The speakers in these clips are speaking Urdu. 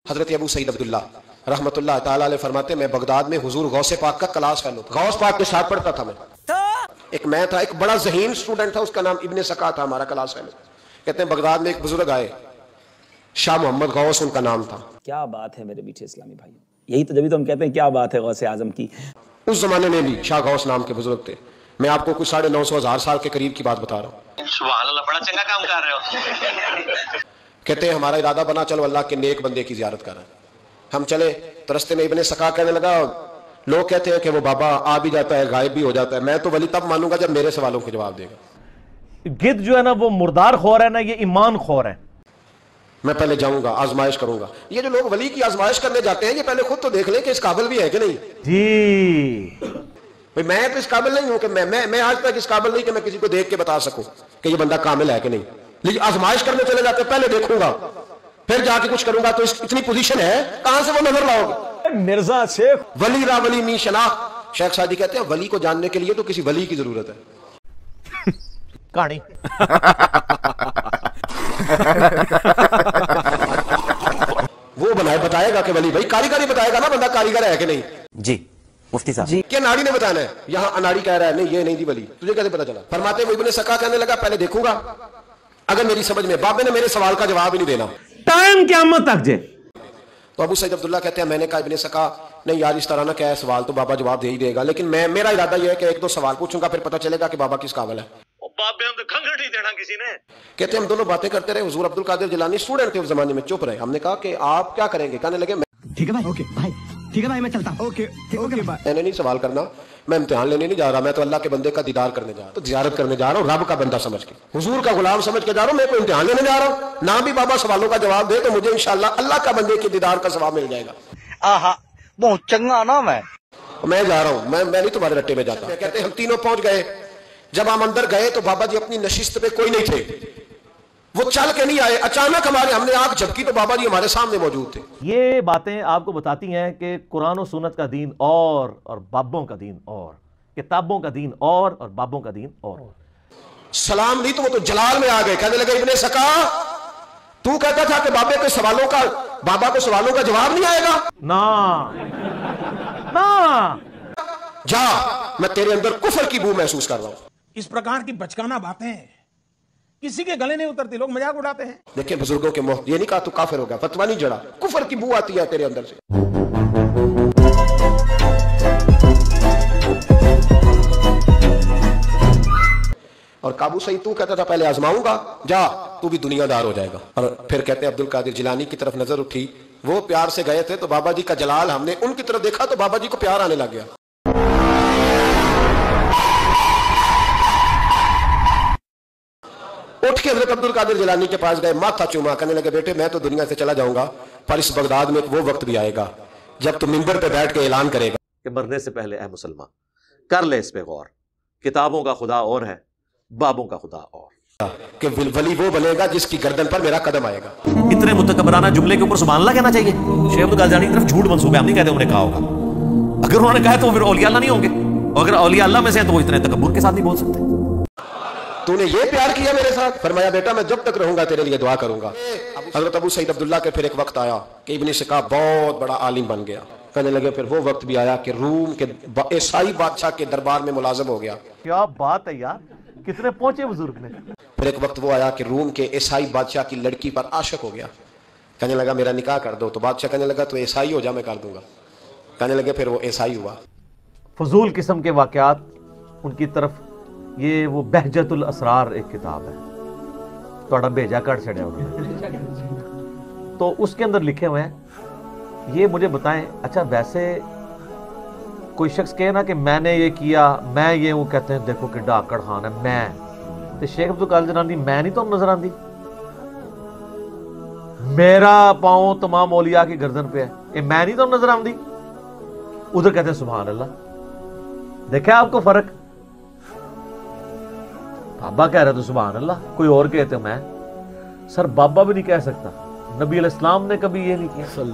حضرت ابو سعید عبداللہ رحمۃ اللہ تعالی علیہ فرماتے میں بغداد میں حضور غوث پاک کا کلاس فیلو تھا، غوث پاک کے ساتھ پڑھتا تھا میں تھا ایک بڑا ذہین اسٹوڈنٹ تھا، اس کا نام ابن سکا تھا، ہمارا کلاس فیلو۔ کہتے ہیں بغداد میں ایک بزرگ آئے، شاہ محمد غوث ان کا نام تھا۔ کیا بات ہے میرے میٹھے اسلامی بھائی، یہی تو جبھی تو ہم کہتے ہیں کیا بات ہے غوث اعظم کی۔ اس زمانے میں بھی شاہ غوث نام کے بزرگ تھے، میں آپ کو کچھ 950,000 سال کے قریب کی بات بتا رہا ہوں۔ سبحان اللہ، بڑا چنگا کام کر رہے ہو۔ کہتے ہیں ہمارا ارادہ بنا چلو اللہ کے نیک بندے کی زیارت کر رہے ہیں۔ ہم چلے تو رستے میں ابن سکا کہنے لگا، لوگ کہتے ہیں کہ وہ بابا آ بھی جاتا ہے غائب بھی ہو جاتا ہے، میں تو ولی تب مانوں گا جب میرے سوالوں کے جواب دے گا۔ گدھ جو ہے نا وہ مردار خور ہے نا، یہ ایمان خور ہے۔ میں پہلے جاؤں گا آزمائش کروں گا۔ یہ جو لوگ ولی کی آزمائش کرنے جاتے ہیں یہ پہلے خود تو دیکھ لیں کہ اس قابل بھی ہے کہ نہیں۔ جی بھئی میں تو اس قابل نہیں ہوں کہ میں آج تک اس قابل نہیں کہ میں کسی کو دیکھ کے بتا سکوں کہ یہ بندہ کامل ہے کہ نہیں، لیکن آزمائش کرنے چلے جاتے ہیں، پہلے دیکھوں گا پھر جا کے کچھ کروں گا۔ تو اتنی پوزیشن ہے کہاں سے وہ نظر لاؤ گے؟ مرزا شیخ ولی را ولی می شناخت، شیخ سعدی کہتے ہیں ولی کو جاننے کے لیے تو کسی ولی کی ضرورت ہے۔ کہانی وہ بتائے گا کہ ولی بھائی کاریگری بتائے گا نا بندہ کاریگر ہے کہ نہیں۔ جی مفتی صاحب کیا ناڑی نے بتانا ہے؟ یہاں اناڑی کہہ رہا ہے نہیں یہ نہیں دی ولی، تجھے کیسے پتا چلا؟ فرماتے وہ ابن سکا کہنے لگا پہلے دیکھوں گا، اگر میری سمجھ میں بابے نے میرے سوال کا جواب ہی نہیں دینا ٹائم قیامت تک جے۔ تو ابو سعید عبداللہ کہتے ہیں میں نے کہا ابن سکا نہیں یار اس طرح نہ کیا ہے، سوال تو بابا جواب دے ہی دے گا، لیکن میرا ارادہ یہ ہے کہ ایک دو سوال پوچھوں گا پھر پتہ چلے گا کہ بابا کس قابل ہے۔ بابے ہم تو کھنگڑ نہیں دینا کسی نے۔ کہتے ہیں ہم دونوں باتیں کرتے رہے، حضور عبد القادر جیلانی اسٹوڈنٹ تھے اس زمانے میں، چپ رہے۔ ہم نے کہا کہ آپ کیا کریں گے؟ کہنے لگے ٹھیک ہے بھائی، اوکے بھائی، ٹھیک ہے بھائی میں چلتا ہوں، اوکے اوکے بھائی۔ میں نے نہیں سوال کرنا، میں امتحان لینے نہیں جا رہا، میں تو اللہ کے بندے کا دیدار کرنے جا رہا ہوں، تو زیارت کرنے جا رہا ہوں رب کا بندہ سمجھ کے، حضور کا غلام سمجھ کے جا رہا ہوں، میں کوئی امتحان لینے جا رہا ہوں نہ بھی بابا سوالوں کا جواب دے تو مجھے انشاءاللہ اللہ کا بندے کے دیدار کا ثواب مل جائے گا۔ آہا بہت چنگا نا میں جا رہا ہوں، میں نہیں تمہارے رٹے میں جاتا۔ کہتے ہیں ہم تینوں پہنچ گئے، جب ہم اندر گئے تو بابا جی اپنی نشست پہ کوئی نہیں تھے، وہ چل کے نہیں آئے، اچانک ہم نے آنکھ جھپکی تو بابا جی ہمارے سامنے موجود تھے۔ یہ باتیں آپ کو بتاتی ہیں کہ قرآن و سنت کا دین اور بابوں کا دین اور، کتابوں کا دین اور بابوں کا دین اور۔ سلام نہیں تو وہ تو جلال میں آ گئے، کہنے لگے ابن سکا تو کہتا تھا کہ بابا کو سوالوں کا جواب نہیں آئے گا، نا جا میں تیرے اندر کفر کی بو محسوس کر رہا ہوں۔ اس پرکار کی بچکانہ باتیں کسی کے گلے نہیں اترتی، لوگ مذاق اڑاتے ہیں۔ دیکھیں بزرگوں کے یہ نہیں کہا تو کافر ہو گیا، فتویٰ نہیں جڑا، کفر کی بو آتی ہے تیرے اندر سے۔ اور کابو سعید تو کہتا تھا پہلے آزماؤں گا، جا تو بھی دنیا دار ہو جائے گا۔ اور پھر کہتے ہیں عبد القادر جیلانی کی طرف نظر اٹھی، وہ پیار سے گئے تھے تو بابا جی کا جلال ہم نے ان کی طرف دیکھا تو بابا جی کو پیار آنے لگ گیا۔ اٹھ کے حضرت عبد القادر جیلانی کے پاس گئے، ماتھا چوما، کہنے لگے بیٹے میں تو دنیا سے چلا جاؤں گا پر اس بغداد میں وہ وقت بھی آئے گا جب تم منبر پہ بیٹھ کے اعلان کرے گا کہ مرنے سے پہلے اے مسلمان کر لے اس پہ غور، کتابوں کا خدا اور ہے، بابوں کا خدا اور، کہ ولی وہ بنے گا جس کی گردن پر میرا قدم آئے گا۔ اتنے متکبرانہ جملے کے اوپر سبحان اللہ کہنا چاہیے۔ شیخ عبد القادر جیلانی کی طرف جھوٹ منسوب ہے، ہم نہیں کہتے انہوں نے کہا ہوگا، اگر انہوں نے کہا تو وہ پھر اولیاء اللہ نہیں ہوں گے، اور اگر اولیاء اللہ میں سے ہیں تو وہ اتنے تکبر کے ساتھ نہیں بول سکتے۔ تو نے یہ پیار کیا میرے ساتھ؟ فرمایا بیٹا میں جب تک رہوں گا تیرے لیے دعا کروں گا۔ حضرت ابو سعید عبداللہ کے پھر ایک وقت آیا کہ ابن سکا بہت بڑا عالم بن گیا، کہنے لگے پھر وہ وقت بھی آیا کہ روم کے عیسائی بادشاہ کے دربار میں ملازم ہو گیا۔ کیا بات ہے یار، کتنے پہنچے بزرگ نے۔ پھر ایک وقت وہ آیا کہ روم کے عیسائی بادشاہ کی لڑکی پر عاشق ہو گیا، کہنے لگا میرا نکاح کر دو، تو بادشاہ کہنے لگا تو عیسائی ہو جا میں کر دوں گا، کہنے لگے پھر وہ عیسائی ہوا۔ فضول قسم کے واقعات ان کی طرف، یہ وہ بہجت الاسرار ایک کتاب ہے، تھوڑا بھیجا کٹ چھڑیا انہوں نے، تو اس کے اندر لکھے ہوئے ہیں، یہ مجھے بتائیں اچھا ویسے کوئی شخص کہے نا کہ میں نے یہ کیا، میں یہ ہوں، کہتے ہیں دیکھو کہ ڈاکڑ خان ہے، میں تو شیخ عبد القادر جیلانی میں نہیں تو نظر آندی، میرا پاؤں تمام اولیاء کی گردن پہ ہے، یہ میں نہیں تو نظر آندی، ادھر کہتے ہیں سبحان اللہ۔ دیکھیں آپ کو فرق، بابا کہہ رہے تو سبحان اللہ، کوئی اور کہتے میں، سر بابا بھی نہیں کہہ سکتا، نبی علیہ السلام نے کبھی یہ نہیں کیا،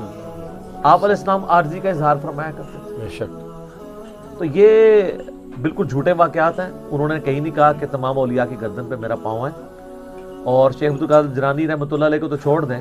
آپ علیہ السلام عاجزی کا اظہار فرمایا کرتے تھے۔ بے شک۔ تو یہ بالکل جھوٹے واقعات ہیں، انہوں نے کہیں نہیں کہا کہ تمام اولیاء کی گردن پہ میرا پاؤں ہے، اور شیخ عبد القادر جیلانی رحمۃ اللہ علیہ کو تو چھوڑ دیں،